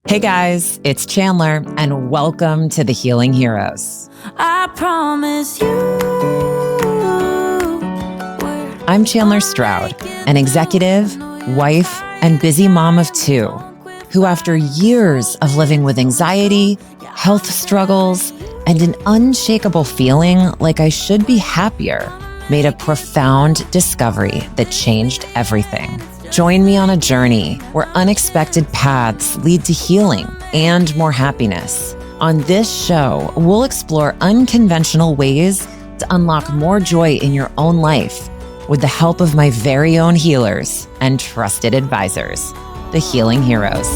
Hey guys, it's Chandler, and welcome to the Healing Heroes. I promise you. I'm Chandler Stroud, an executive, wife, and busy mom of two, who after years of living with anxiety, health struggles, and an unshakable feeling like I should be happier, made a profound discovery that changed everything. Join me on a journey where unexpected paths lead to healing and more happiness. On this show, we'll explore unconventional ways to unlock more joy in your own life with the help of my very own healers and trusted advisors, the Healing Heroes.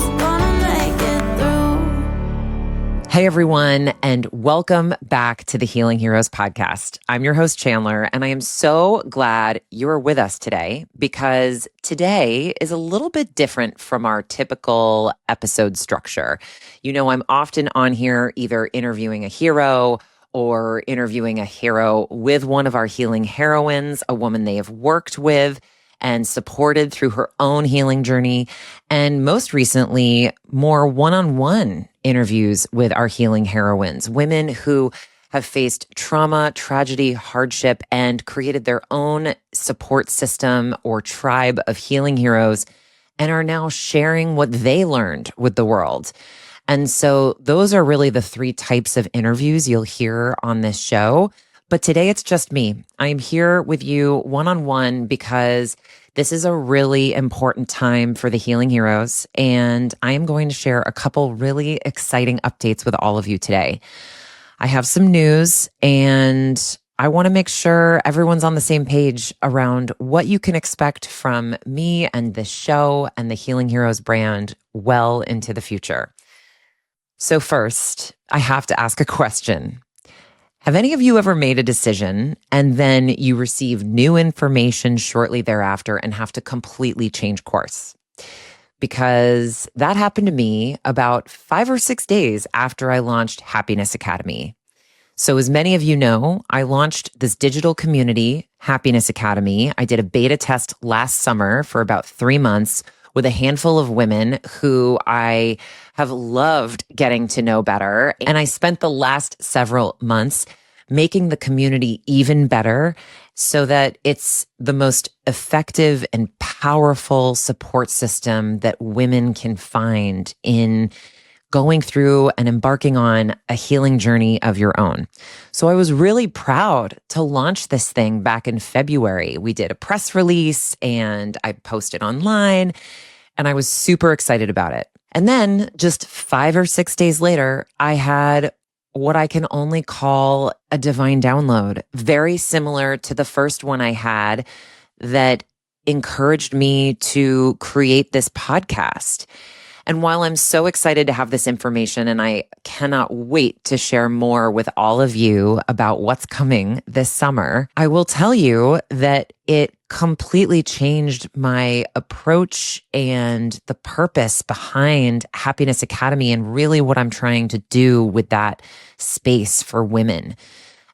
Hey everyone, and welcome back to the Healing Heroes podcast. I'm your host, Chandler, and I am so glad you're with us today because today is a little bit different from our typical episode structure. You know, I'm often on here either interviewing a hero or interviewing a hero with one of our healing heroines, a woman they have worked with and supported through her own healing journey. And most recently, more one-on-one interviews with our healing heroines, women who have faced trauma, tragedy, hardship, and created their own support system or tribe of healing heroes and are now sharing what they learned with the world. And so those are really the three types of interviews you'll hear on this show. But today it's just me. I'm here with you one-on-one because this is a really important time for the Healing Heroes, and I am going to share a couple really exciting updates with all of you today. I have some news, and I want to make sure everyone's on the same page around what you can expect from me and this show and the Healing Heroes brand well into the future. So first, I have to ask a question. Have any of you ever made a decision and then you receive new information shortly thereafter and have to completely change course? Because that happened to me about 5 or 6 days after I launched Happiness Academy. So as many of you know, I launched this digital community, Happiness Academy. I did a beta test last summer for about 3 months with a handful of women who I have loved getting to know better. And I spent the last several months making the community even better so that it's the most effective and powerful support system that women can find in going through and embarking on a healing journey of your own. So I was really proud to launch this thing back in February. We did a press release and I posted online and I was super excited about it. And then just 5 or 6 days later, I had what I can only call a divine download, very similar to the first one I had that encouraged me to create this podcast. And while I'm so excited to have this information and I cannot wait to share more with all of you about what's coming this summer, I will tell you that it completely changed my approach and the purpose behind Happiness Academy and really what I'm trying to do with that space for women.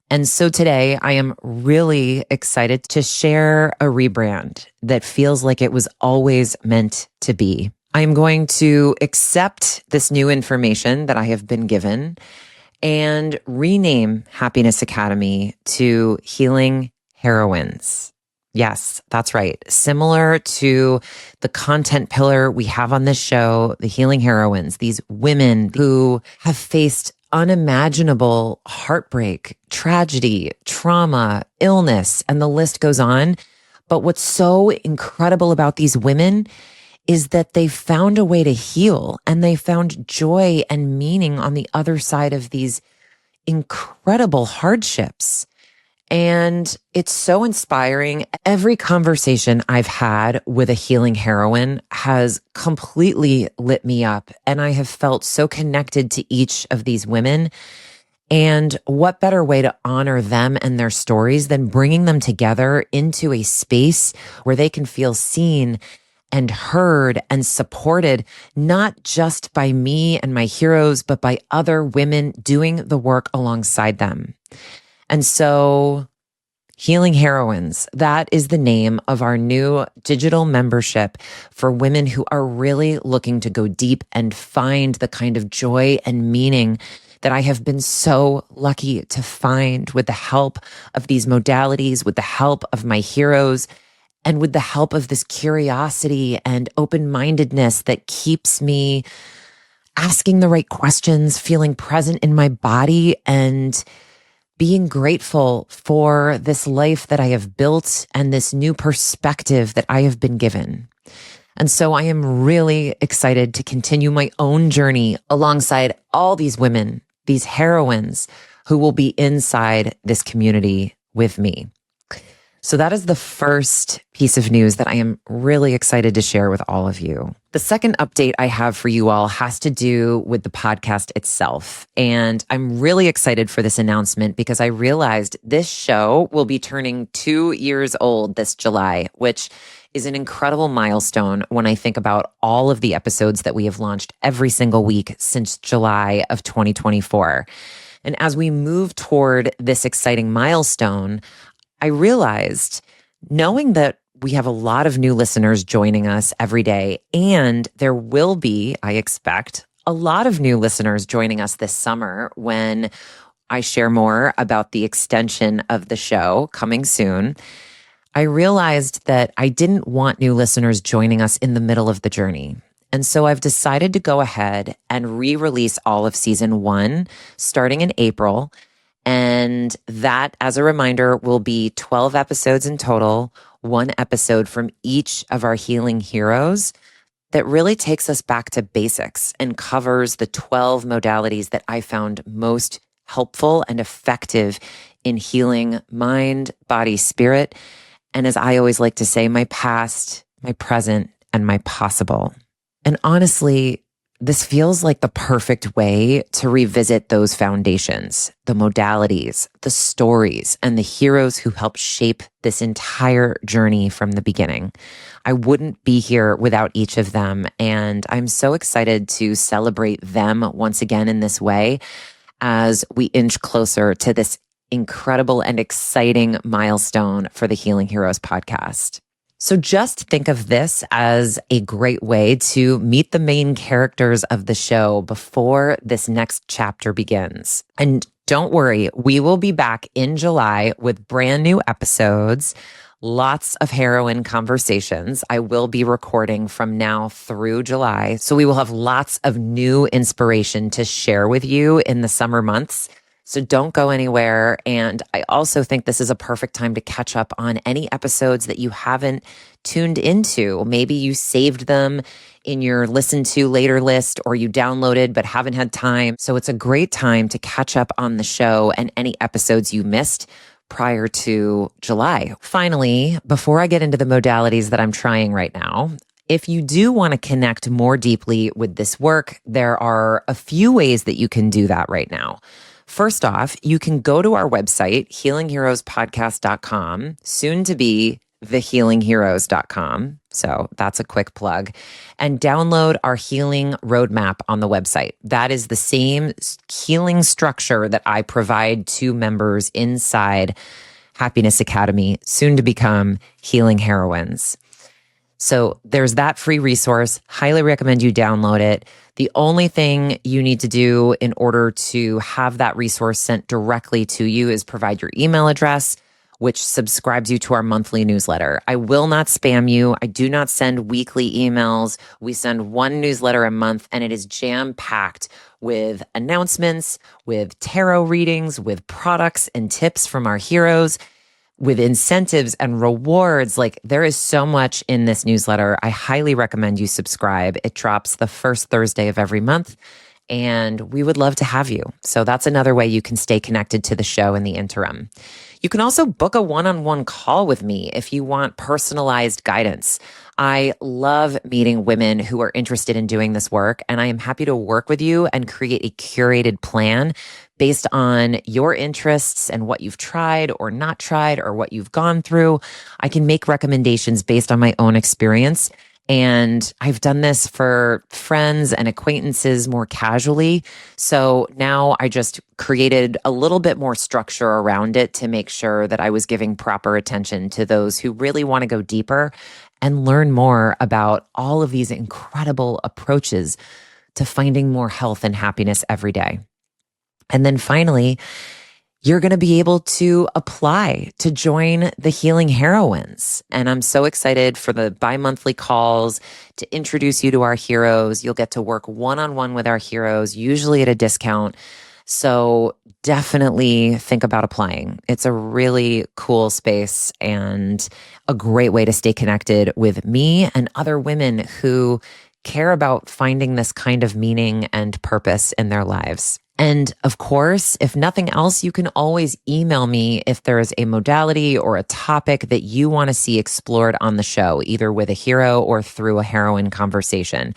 And so today I am really excited to share a rebrand that feels like it was always meant to be. I'm going to accept this new information that I have been given and rename Happiness Academy to Healing Heroines. Yes, that's right. Similar to the content pillar we have on this show, the Healing Heroines, these women who have faced unimaginable heartbreak, tragedy, trauma, illness, and the list goes on. But what's so incredible about these women is that they found a way to heal and they found joy and meaning on the other side of these incredible hardships. And it's so inspiring. Every conversation I've had with a healing heroine has completely lit me up. And I have felt so connected to each of these women. And what better way to honor them and their stories than bringing them together into a space where they can feel seen and heard and supported, not just by me and my heroes, but by other women doing the work alongside them. And so Healing Heroines, that is the name of our new digital membership for women who are really looking to go deep and find the kind of joy and meaning that I have been so lucky to find with the help of these modalities, with the help of my heroes, and with the help of this curiosity and open-mindedness that keeps me asking the right questions, feeling present in my body, and being grateful for this life that I have built and this new perspective that I have been given. And so I am really excited to continue my own journey alongside all these women, these heroines who will be inside this community with me. So that is the first piece of news that I am really excited to share with all of you. The second update I have for you all has to do with the podcast itself. And I'm really excited for this announcement because I realized this show will be turning 2 years old this July, which is an incredible milestone when I think about all of the episodes that we have launched every single week since July of 2024. And as we move toward this exciting milestone, I realized, knowing that we have a lot of new listeners joining us every day, and there will be, I expect, a lot of new listeners joining us this summer when I share more about the extension of the show coming soon. I realized that I didn't want new listeners joining us in the middle of the journey. And so I've decided to go ahead and re-release all of season 1 starting in April. And that, as a reminder, will be 12 episodes in total, 1 episode from each of our healing heroes that really takes us back to basics and covers the 12 modalities that I found most helpful and effective in healing mind, body, spirit. And as I always like to say, my past, my present, and my possible. And honestly, this feels like the perfect way to revisit those foundations, the modalities, the stories, and the heroes who helped shape this entire journey from the beginning. I wouldn't be here without each of them, and I'm so excited to celebrate them once again in this way as we inch closer to this incredible and exciting milestone for the Healing Heroes podcast. So just think of this as a great way to meet the main characters of the show before this next chapter begins. And don't worry, we will be back in July with brand new episodes, lots of heroine conversations. I will be recording from now through July. So we will have lots of new inspiration to share with you in the summer months. So don't go anywhere. And I also think this is a perfect time to catch up on any episodes that you haven't tuned into. Maybe you saved them in your listen to later list, or you downloaded but haven't had time. So it's a great time to catch up on the show and any episodes you missed prior to July. Finally, before I get into the modalities that I'm trying right now, if you do want to connect more deeply with this work, there are a few ways that you can do that right now. First off, you can go to our website, healingheroespodcast.com, soon to be thehealingheroes.com. So that's a quick plug, and download our healing roadmap on the website. That is the same healing structure that I provide to members inside Happiness Academy, soon to become Healing Heroines. So there's that free resource. Highly recommend you download it. The only thing you need to do in order to have that resource sent directly to you is provide your email address, which subscribes you to our monthly newsletter. I will not spam you. I do not send weekly emails. We send 1 newsletter a month, and it is jam-packed with announcements, with tarot readings, with products and tips from our heroes, with incentives and rewards. Like, there is so much in this newsletter. I highly recommend you subscribe. It drops the first Thursday of every month, and we would love to have you. So that's another way you can stay connected to the show in the interim. You can also book a one-on-one call with me if you want personalized guidance. I love meeting women who are interested in doing this work, and I am happy to work with you and create a curated plan based on your interests and what you've tried or not tried or what you've gone through. I can make recommendations based on my own experience And I've done this for friends and acquaintances more casually. So now I just created a little bit more structure around it to make sure that I was giving proper attention to those who really want to go deeper and learn more about all of these incredible approaches to finding more health and happiness every day. And then finally, you're going to be able to apply to join the Healing Heroines. And I'm so excited for the bi-monthly calls to introduce you to our heroes. You'll get to work one-on-one with our heroes, usually at a discount. So definitely think about applying. It's a really cool space and a great way to stay connected with me and other women who care about finding this kind of meaning and purpose in their lives. And of course, if nothing else, you can always email me if there is a modality or a topic that you want to see explored on the show, either with a hero or through a heroine conversation,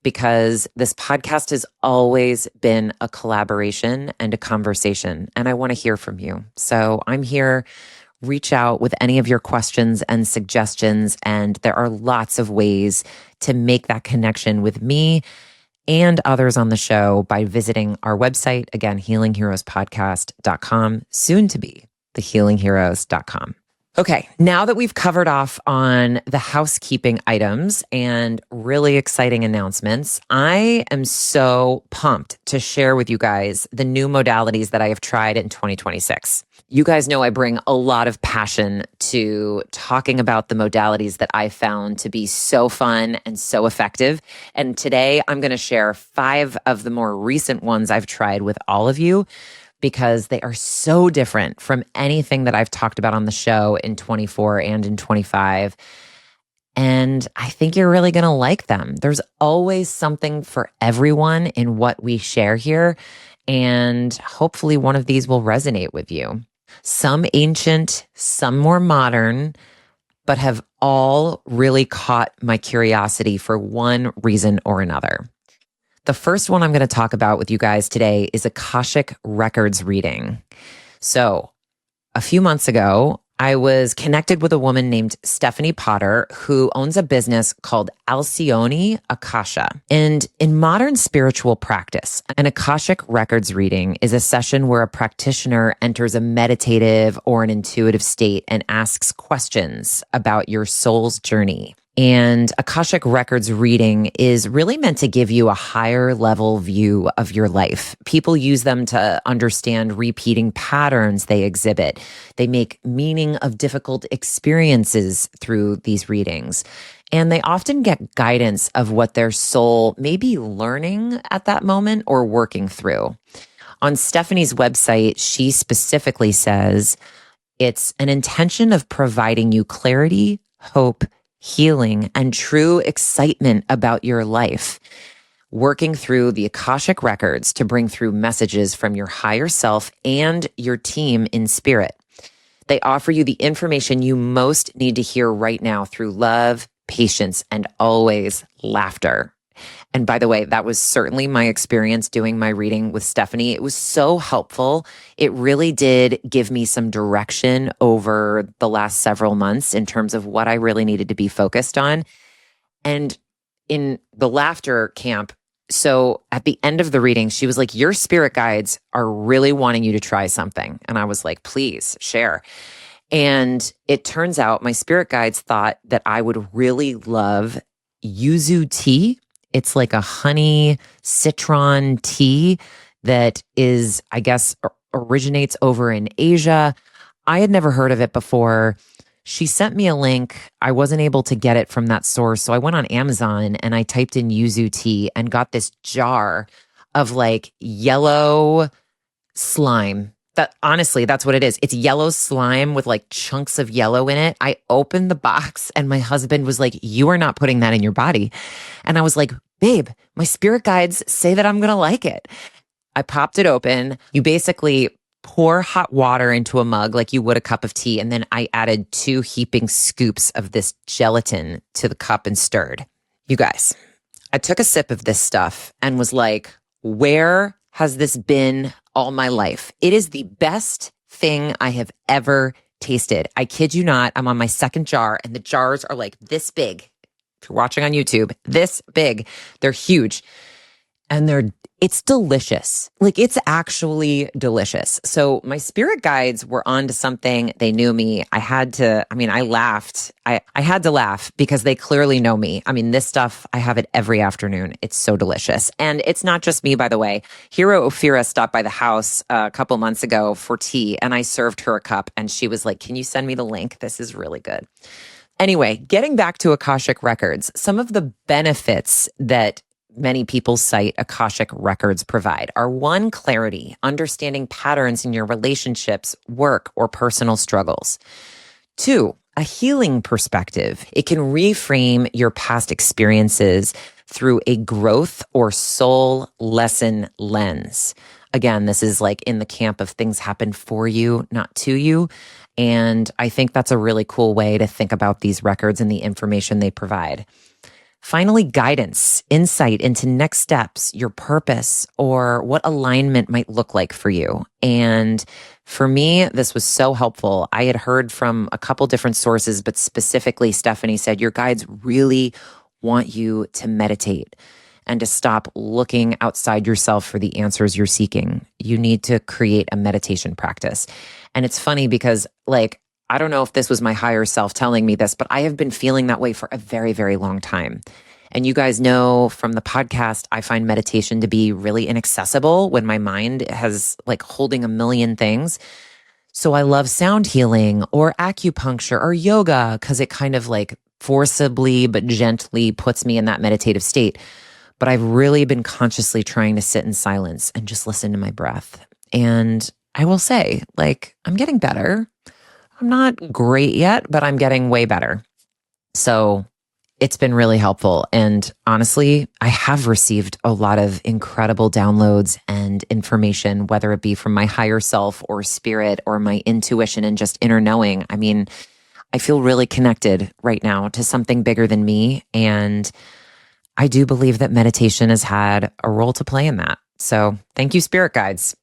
because this podcast has always been a collaboration and a conversation, and I want to hear from you. So I'm here. Reach out with any of your questions and suggestions, and there are lots of ways to make that connection with me and others on the show by visiting our website, again, healingheroespodcast.com, soon to be thehealingheroes.com. Okay, now that we've covered off on the housekeeping items and really exciting announcements, I am so pumped to share with you guys the new modalities that I have tried in 2026. You guys know I bring a lot of passion to talking about the modalities that I found to be so fun and so effective. And today I'm going to share 5 of the more recent ones I've tried with all of you, because they are so different from anything that I've talked about on the show in 24 and in 25. And I think you're really going to like them. There's always something for everyone in what we share here. And hopefully one of these will resonate with you. Some ancient, some more modern, but have all really caught my curiosity for one reason or another. The first one I'm going to talk about with you guys today is Akashic Records reading. So a few months ago, I was connected with a woman named Stephanie Potter who owns a business called Alcyone Akasha. And in modern spiritual practice, an Akashic Records reading is a session where a practitioner enters a meditative or an intuitive state and asks questions about your soul's journey. And Akashic Records reading is really meant to give you a higher level view of your life. People use them to understand repeating patterns they exhibit. They make meaning of difficult experiences through these readings. And they often get guidance of what their soul may be learning at that moment or working through. On Stephanie's website, she specifically says, it's an intention of providing you clarity, hope, healing, and true excitement about your life, working through the Akashic Records to bring through messages from your higher self and your team in spirit. They offer you the information you most need to hear right now through love, patience, and always laughter. And by the way, that was certainly my experience doing my reading with Stephanie. It was so helpful. It really did give me some direction over the last several months in terms of what I really needed to be focused on. And in the laughter camp, so at the end of the reading, she was like, your spirit guides are really wanting you to try something. And I was like, please share. And it turns out my spirit guides thought that I would really love yuzu tea. It's like a honey citron tea that is, I guess, originates over in Asia. I had never heard of it before. She sent me a link. I wasn't able to get it from that source. So I went on Amazon and I typed in yuzu tea and got this jar of like yellow slime. That honestly, that's what it is. It's yellow slime with like chunks of yellow in it. I opened the box and my husband was like, you are not putting that in your body. And I was like, babe, my spirit guides say that I'm going to like it. I popped it open. You basically pour hot water into a mug like you would a cup of tea. And then I added 2 heaping scoops of this gelatin to the cup and stirred. You guys, I took a sip of this stuff and was like, where has this been all my life? It is the best thing I have ever tasted. I kid you not. I'm on my second jar and the jars are like this big. if you're watching on YouTube, this big. They're huge. And it's delicious. Like, it's actually delicious. So my spirit guides were onto something. They knew me. I laughed. I had to laugh because they clearly know me. I mean, this stuff, I have it every afternoon. It's so delicious. And it's not just me, by the way. Hero Ophira stopped by the house a couple months ago for tea, and I served her a cup, and she was like, "Can you send me the link? This is really good." Anyway, getting back to Akashic Records, some of the benefits that many people cite Akashic Records provide are: one, clarity, understanding patterns in your relationships, work, or personal struggles. Two, a healing perspective. It can reframe your past experiences through a growth or soul lesson lens. Again, this is like in the camp of things happen for you, not to you. And I think that's a really cool way to think about these records and the information they provide. Finally, guidance, insight into next steps, your purpose, or what alignment might look like for you. And for me, this was so helpful. I had heard from a couple different sources, but specifically Stephanie said, your guides really want you to meditate and to stop looking outside yourself for the answers you're seeking. You need to create a meditation practice. And it's funny because, like, I don't know if this was my higher self telling me this, but I have been feeling that way for a very, very long time. And you guys know from the podcast, I find meditation to be really inaccessible when my mind has like holding a million things. So I love sound healing or acupuncture or yoga because it kind of like forcibly but gently puts me in that meditative state. But I've really been consciously trying to sit in silence and just listen to my breath. And I will say, like, I'm getting better. I'm not great yet, but I'm getting way better. So it's been really helpful. And honestly, I have received a lot of incredible downloads and information, whether it be from my higher self or spirit or my intuition and just inner knowing. I mean, I feel really connected right now to something bigger than me. And I do believe that meditation has had a role to play in that. So thank you, spirit guides.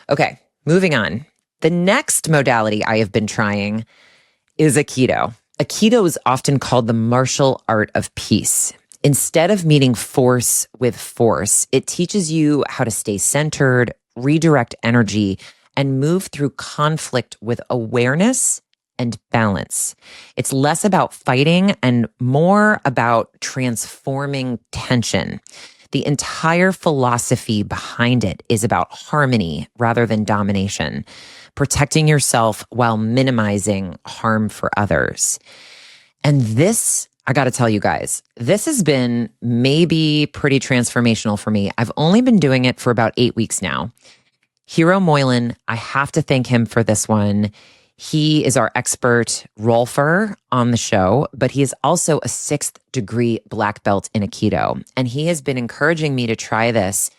Okay, moving on. The next modality I have been trying is Aikido. Aikido is often called the martial art of peace. Instead of meeting force with force, it teaches you how to stay centered, redirect energy, and move through conflict with awareness and balance. It's less about fighting and more about transforming tension. The entire philosophy behind it is about harmony rather than domination, protecting yourself while minimizing harm for others. And this, I got to tell you guys, this has been maybe pretty transformational for me. I've only been doing it for about 8 weeks now. Hero Moylan, I have to thank him for this one. He is our expert rolfer on the show, but he is also a 6th degree black belt in Aikido. And he has been encouraging me to try this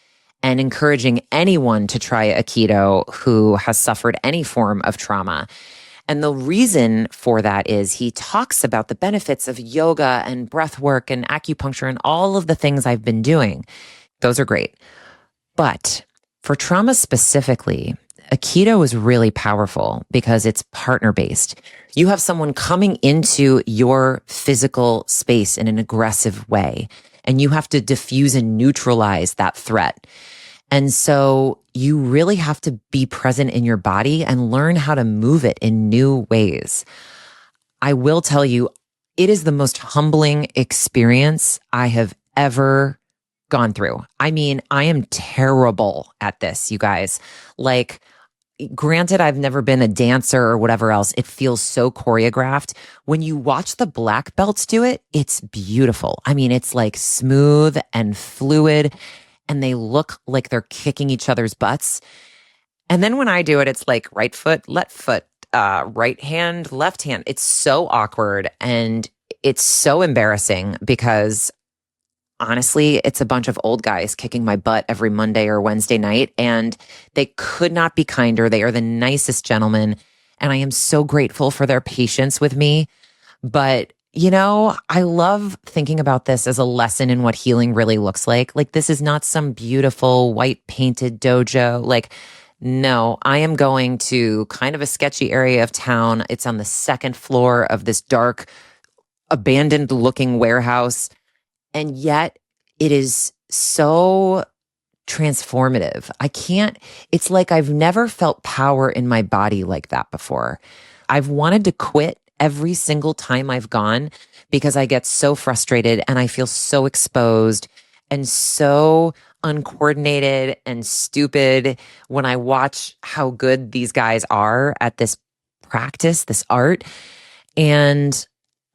and encouraging anyone to try Aikido who has suffered any form of trauma. And the reason for that is he talks about the benefits of yoga and breath work and acupuncture and all of the things I've been doing. Those are great. But for trauma specifically, Aikido is really powerful because it's partner-based. You have someone coming into your physical space in an aggressive way, and you have to diffuse and neutralize that threat. And so you really have to be present in your body and learn how to move it in new ways. I will tell you, it is the most humbling experience I have ever gone through. I mean, I am terrible at this, you guys. Like, granted, I've never been a dancer or whatever else. It feels so choreographed. When you watch the black belts do it, it's beautiful. I mean, it's like smooth and fluid, and they look like they're kicking each other's butts. And then when I do it, it's like right foot, left foot, right hand, left hand. It's so awkward and it's so embarrassing because honestly, it's a bunch of old guys kicking my butt every Monday or Wednesday night, and they could not be kinder. They are the nicest gentlemen, and I am so grateful for their patience with me. But, you know, I love thinking about this as a lesson in what healing really looks like. Like, this is not some beautiful white painted dojo. Like, no, I am going to kind of a sketchy area of town. It's on the second floor of this dark abandoned looking warehouse. And yet it is so transformative. It's like I've never felt power in my body like that before. I've wanted to quit every single time I've gone because I get so frustrated and I feel so exposed and so uncoordinated and stupid when I watch how good these guys are at this practice, this art. And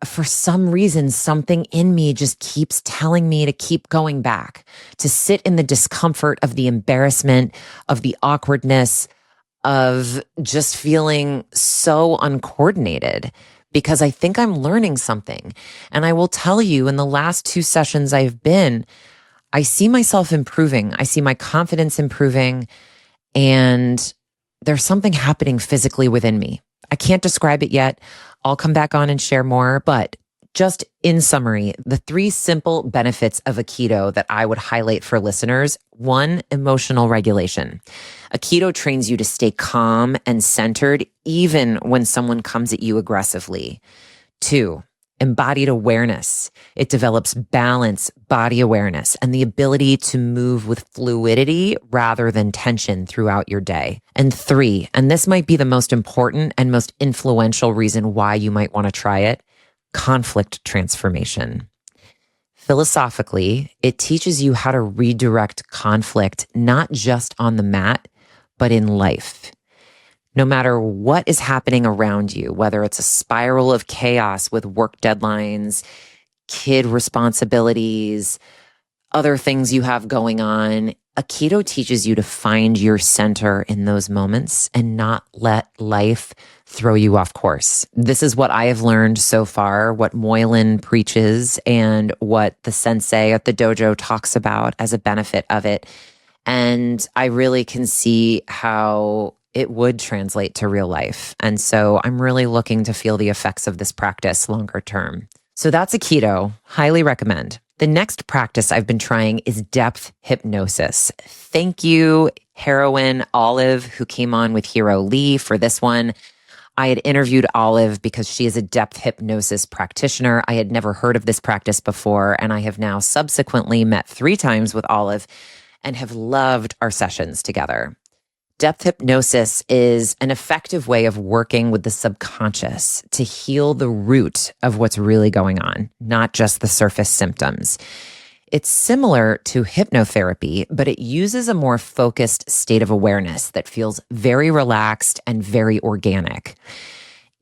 for some reason, something in me just keeps telling me to keep going back, to sit in the discomfort of the embarrassment, of the awkwardness, of just feeling so uncoordinated because I think I'm learning something. And I will tell you, in the last 2 sessions I've been, I see myself improving. I see my confidence improving, and there's something happening physically within me. I can't describe it yet. I'll come back on and share more, but just in summary, the 3 simple benefits of Aikido that I would highlight for listeners. 1, emotional regulation. Aikido trains you to stay calm and centered even when someone comes at you aggressively. 2, embodied awareness. It develops balance, body awareness, and the ability to move with fluidity rather than tension throughout your day. And 3, and this might be the most important and most influential reason why you might want to try it, conflict transformation. Philosophically, it teaches you how to redirect conflict, not just on the mat, but in life. No matter what is happening around you, whether it's a spiral of chaos with work deadlines, kid responsibilities, other things you have going on, Aikido teaches you to find your center in those moments and not let life throw you off course. This is what I have learned so far, what Moylan preaches, and what the sensei at the dojo talks about as a benefit of it. And I really can see how it would translate to real life. And so I'm really looking to feel the effects of this practice longer term. So that's Aikido. Highly recommend. The next practice I've been trying is depth hypnosis. Thank you, Heroine Olive, who came on with Hero Lee for this one. I had interviewed Olive because she is a depth hypnosis practitioner. I had never heard of this practice before, and I have now subsequently met 3 times with Olive and have loved our sessions together. Depth hypnosis is an effective way of working with the subconscious to heal the root of what's really going on, not just the surface symptoms. It's similar to hypnotherapy, but it uses a more focused state of awareness that feels very relaxed and very organic.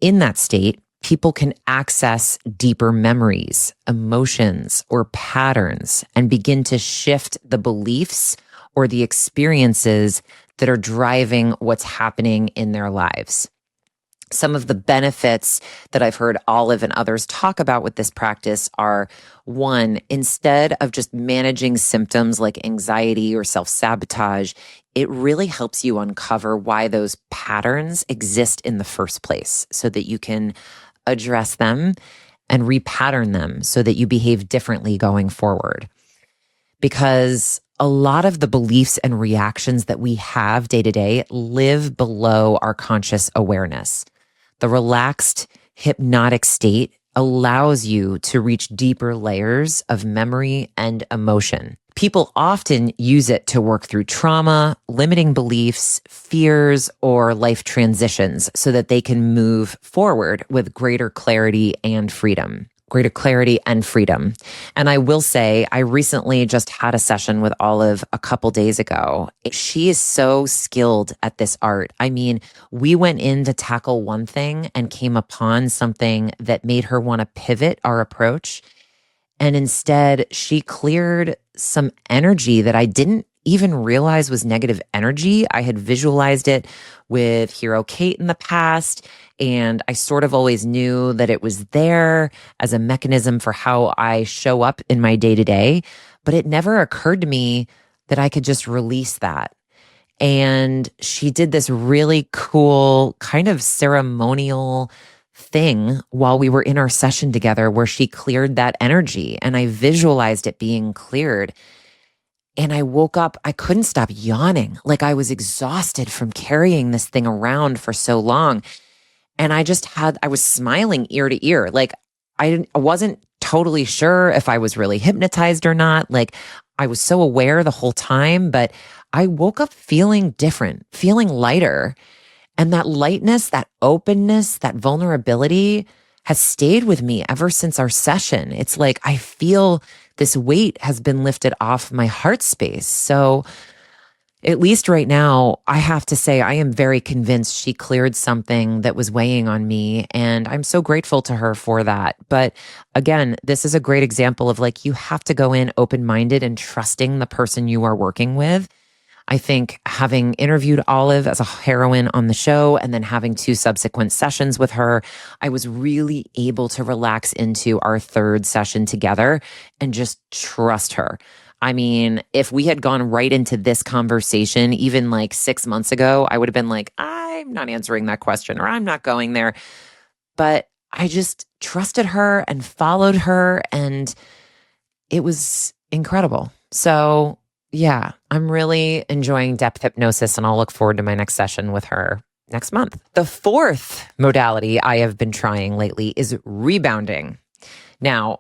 In that state, people can access deeper memories, emotions, or patterns and begin to shift the beliefs or the experiences that are driving what's happening in their lives. Some of the benefits that I've heard Olive and others talk about with this practice are, 1, instead of just managing symptoms like anxiety or self-sabotage, it really helps you uncover why those patterns exist in the first place so that you can address them and repattern them so that you behave differently going forward. Because a lot of the beliefs and reactions that we have day to day live below our conscious awareness. The relaxed, hypnotic state allows you to reach deeper layers of memory and emotion. People often use it to work through trauma, limiting beliefs, fears, or life transitions so that they can move forward with greater clarity and freedom. And I will say, I recently just had a session with Olive a couple days ago. She is so skilled at this art. I mean, we went in to tackle one thing and came upon something that made her want to pivot our approach. And instead, she cleared some energy that I didn't even realize was negative energy. I had visualized it with Hero Kate in the past, and I sort of always knew that it was there as a mechanism for how I show up in my day-to-day, but it never occurred to me that I could just release that. And she did this really cool kind of ceremonial thing while we were in our session together where she cleared that energy, and I visualized it being cleared. And I woke up, I couldn't stop yawning. Like I was exhausted from carrying this thing around for so long. And I was smiling ear to ear. Like I wasn't totally sure if I was really hypnotized or not. Like I was so aware the whole time, but I woke up feeling different, feeling lighter. And that lightness, that openness, that vulnerability has stayed with me ever since our session. It's like I feel this weight has been lifted off my heart space. So at least right now, I have to say, I am very convinced she cleared something that was weighing on me. And I'm so grateful to her for that. But again, this is a great example of like, you have to go in open minded and trusting the person you are working with. I think having interviewed Olive as a heroine on the show and then having 2 subsequent sessions with her, I was really able to relax into our 3rd session together and just trust her. I mean, if we had gone right into this conversation, even like 6 months ago, I would have been like, I'm not answering that question or I'm not going there. But I just trusted her and followed her, and it was incredible. So yeah, I'm really enjoying depth hypnosis, and I'll look forward to my next session with her next month. The 4th modality I have been trying lately is rebounding. Now,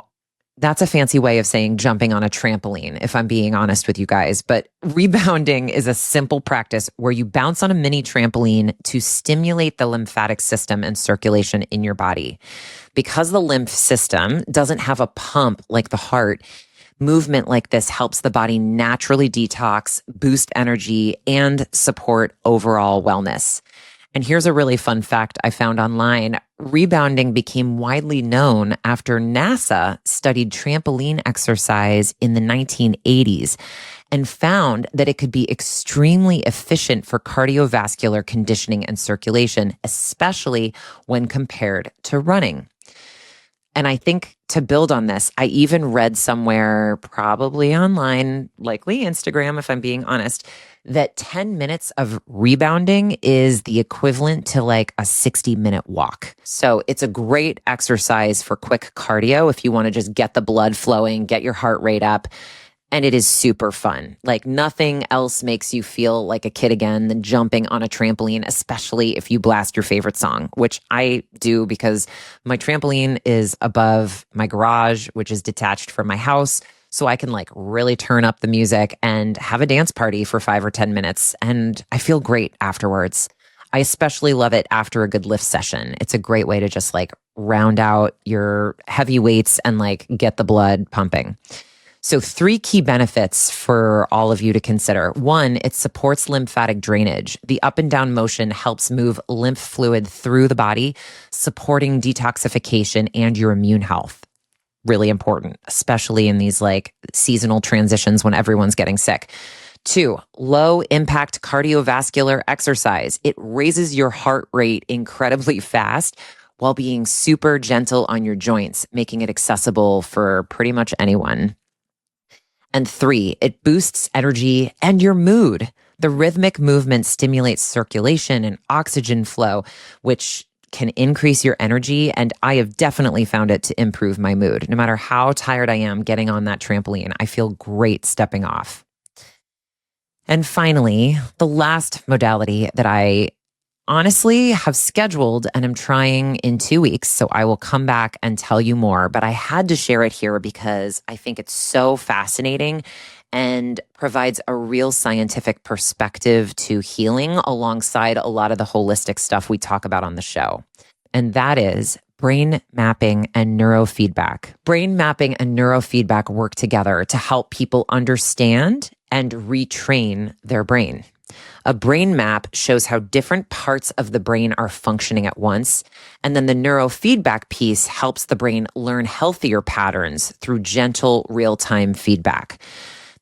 that's a fancy way of saying jumping on a trampoline, if I'm being honest with you guys. But rebounding is a simple practice where you bounce on a mini trampoline to stimulate the lymphatic system and circulation in your body. Because the lymph system doesn't have a pump like the heart, movement like this helps the body naturally detox, boost energy, and support overall wellness. And here's a really fun fact I found online. Rebounding became widely known after NASA studied trampoline exercise in the 1980s and found that it could be extremely efficient for cardiovascular conditioning and circulation, especially when compared to running. And I think to build on this, I even read somewhere, probably online, likely Instagram, if I'm being honest, that 10 minutes of rebounding is the equivalent to like a 60-minute walk. So it's a great exercise for quick cardio if you want to just get the blood flowing, get your heart rate up. And it is super fun. Like nothing else makes you feel like a kid again than jumping on a trampoline, especially if you blast your favorite song, which I do because my trampoline is above my garage, which is detached from my house. So I can like really turn up the music and have a dance party for 5 or 10 minutes. And I feel great afterwards. I especially love it after a good lift session. It's a great way to just like round out your heavy weights and like get the blood pumping. So 3 key benefits for all of you to consider. 1, it supports lymphatic drainage. The up and down motion helps move lymph fluid through the body, supporting detoxification and your immune health. Really important, especially in these like seasonal transitions when everyone's getting sick. 2, low impact cardiovascular exercise. It raises your heart rate incredibly fast while being super gentle on your joints, making it accessible for pretty much anyone. And 3, it boosts energy and your mood. The rhythmic movement stimulates circulation and oxygen flow, which can increase your energy. And I have definitely found it to improve my mood. No matter how tired I am getting on that trampoline, I feel great stepping off. And finally, the last modality that I honestly have scheduled and I'm trying in 2 weeks. So I will come back and tell you more, but I had to share it here because I think it's so fascinating and provides a real scientific perspective to healing alongside a lot of the holistic stuff we talk about on the show. And that is brain mapping and neurofeedback. Brain mapping and neurofeedback work together to help people understand and retrain their brain. A brain map shows how different parts of the brain are functioning at once. And then the neurofeedback piece helps the brain learn healthier patterns through gentle real-time feedback.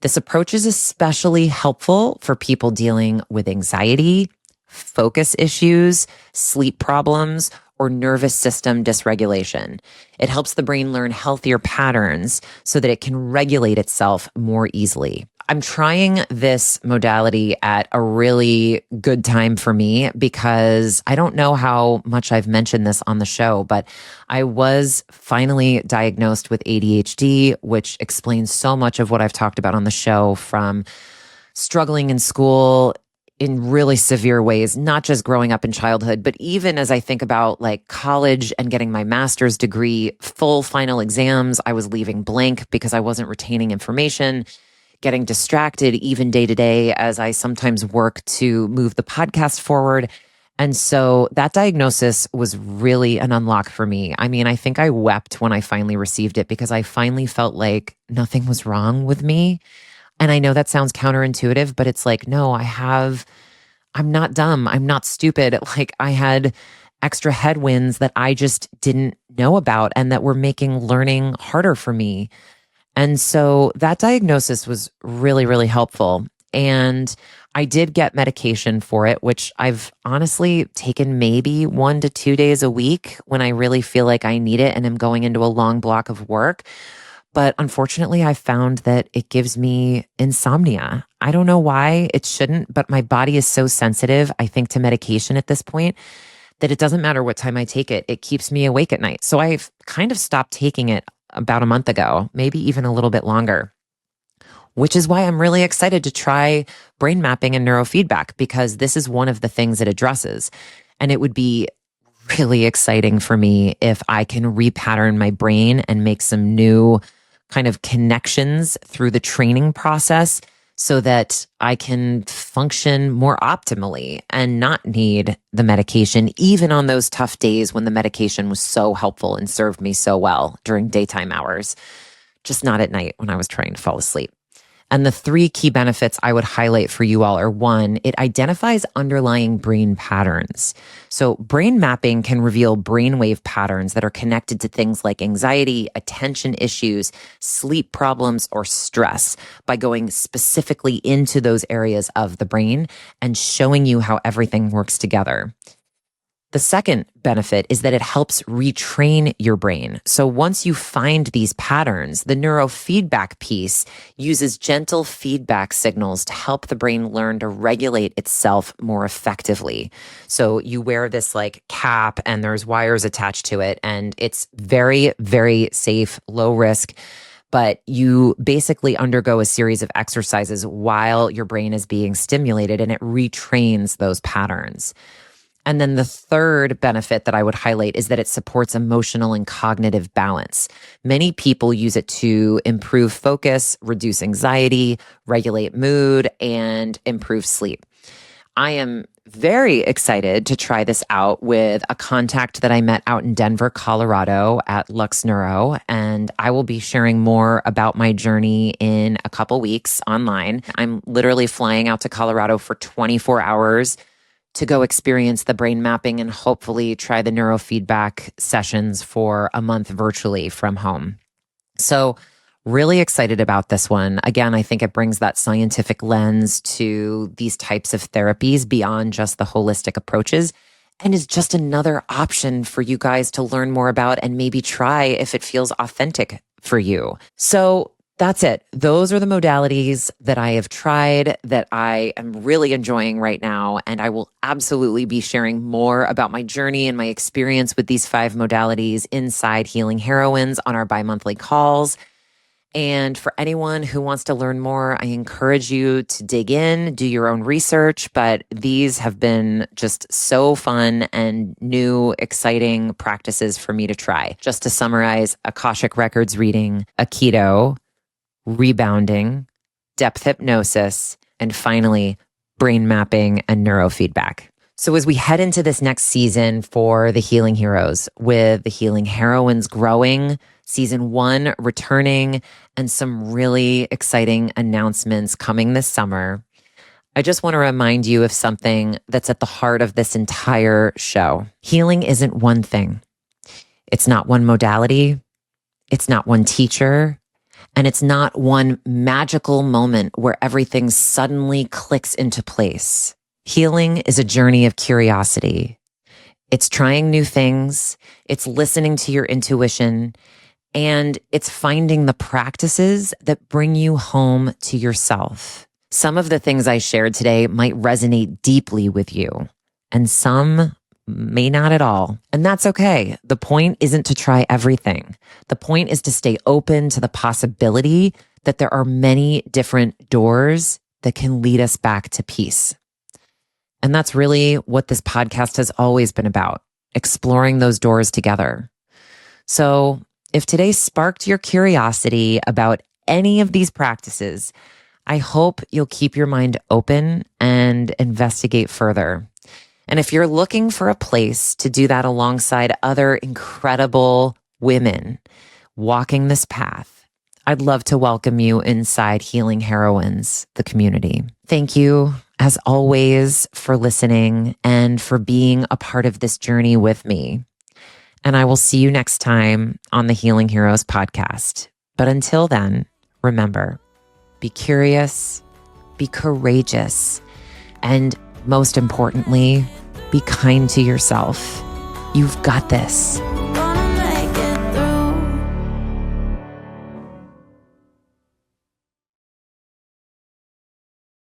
This approach is especially helpful for people dealing with anxiety, focus issues, sleep problems, or nervous system dysregulation. It helps the brain learn healthier patterns so that it can regulate itself more easily. I'm trying this modality at a really good time for me because I don't know how much I've mentioned this on the show, but I was finally diagnosed with ADHD, which explains so much of what I've talked about on the show, from struggling in school, in really severe ways, not just growing up in childhood, but even as I think about like college and getting my master's degree, full final exams, I was leaving blank because I wasn't retaining information, getting distracted even day to day as I sometimes work to move the podcast forward. And so that diagnosis was really an unlock for me. I mean, I think I wept when I finally received it because I finally felt like nothing was wrong with me. And I know that sounds counterintuitive, but it's like, no, I'm not dumb. I'm not stupid. Like I had extra headwinds that I just didn't know about and that were making learning harder for me. And so that diagnosis was really, really helpful. And I did get medication for it, which I've honestly taken maybe 1 to 2 days a week when I really feel like I need it and am going into a long block of work. But unfortunately, I found that it gives me insomnia. I don't know why it shouldn't, but my body is so sensitive, I think, to medication at this point that it doesn't matter what time I take it. It keeps me awake at night. So I've kind of stopped taking it about a month ago, maybe even a little bit longer, which is why I'm really excited to try brain mapping and neurofeedback because this is one of the things it addresses. And it would be really exciting for me if I can repattern my brain and make some new kind of connections through the training process so that I can function more optimally and not need the medication, even on those tough days when the medication was so helpful and served me so well during daytime hours, just not at night when I was trying to fall asleep. And the 3 key benefits I would highlight for you all are 1, it identifies underlying brain patterns. So brain mapping can reveal brainwave patterns that are connected to things like anxiety, attention issues, sleep problems, or stress by going specifically into those areas of the brain and showing you how everything works together. The second benefit is that it helps retrain your brain. So once you find these patterns, the neurofeedback piece uses gentle feedback signals to help the brain learn to regulate itself more effectively. So you wear this like cap and there's wires attached to it, and it's very, very safe, low risk. But you basically undergo a series of exercises while your brain is being stimulated, and it retrains those patterns. And then the third benefit that I would highlight is that it supports emotional and cognitive balance. Many people use it to improve focus, reduce anxiety, regulate mood, and improve sleep. I am very excited to try this out with a contact that I met out in Denver, Colorado at Lux Neuro, and I will be sharing more about my journey in a couple weeks online. I'm literally flying out to Colorado for 24 hours to go experience the brain mapping and hopefully try the neurofeedback sessions for a month virtually from home. So really excited about this one. Again, I think it brings that scientific lens to these types of therapies beyond just the holistic approaches and is just another option for you guys to learn more about and maybe try if it feels authentic for you. So that's it. Those are the modalities that I have tried that I am really enjoying right now. And I will absolutely be sharing more about my journey and my experience with these 5 modalities inside Healing Heroines on our bi-monthly calls. And for anyone who wants to learn more, I encourage you to dig in, do your own research. But these have been just so fun and new, exciting practices for me to try. Just to summarize, Akashic Records reading, Aikido, rebounding, depth hypnosis, and finally, brain mapping and neurofeedback. So as we head into this next season for the Healing Heroes, with the Healing Heroines growing, season 1 returning, and some really exciting announcements coming this summer, I just want to remind you of something that's at the heart of this entire show. Healing isn't one thing. It's not one modality. It's not one teacher. And it's not one magical moment where everything suddenly clicks into place. Healing is a journey of curiosity. It's trying new things. It's listening to your intuition. And it's finding the practices that bring you home to yourself. Some of the things I shared today might resonate deeply with you, and some may not at all. And that's okay. The point isn't to try everything. The point is to stay open to the possibility that there are many different doors that can lead us back to peace. And that's really what this podcast has always been about, exploring those doors together. So if today sparked your curiosity about any of these practices, I hope you'll keep your mind open and investigate further. And if you're looking for a place to do that alongside other incredible women walking this path, I'd love to welcome you inside Healing Heroines, the community. Thank you, as always, for listening and for being a part of this journey with me. And I will see you next time on the Healing Heroes podcast. But until then, remember, be curious, be courageous, and most importantly, be kind to yourself. You've got this.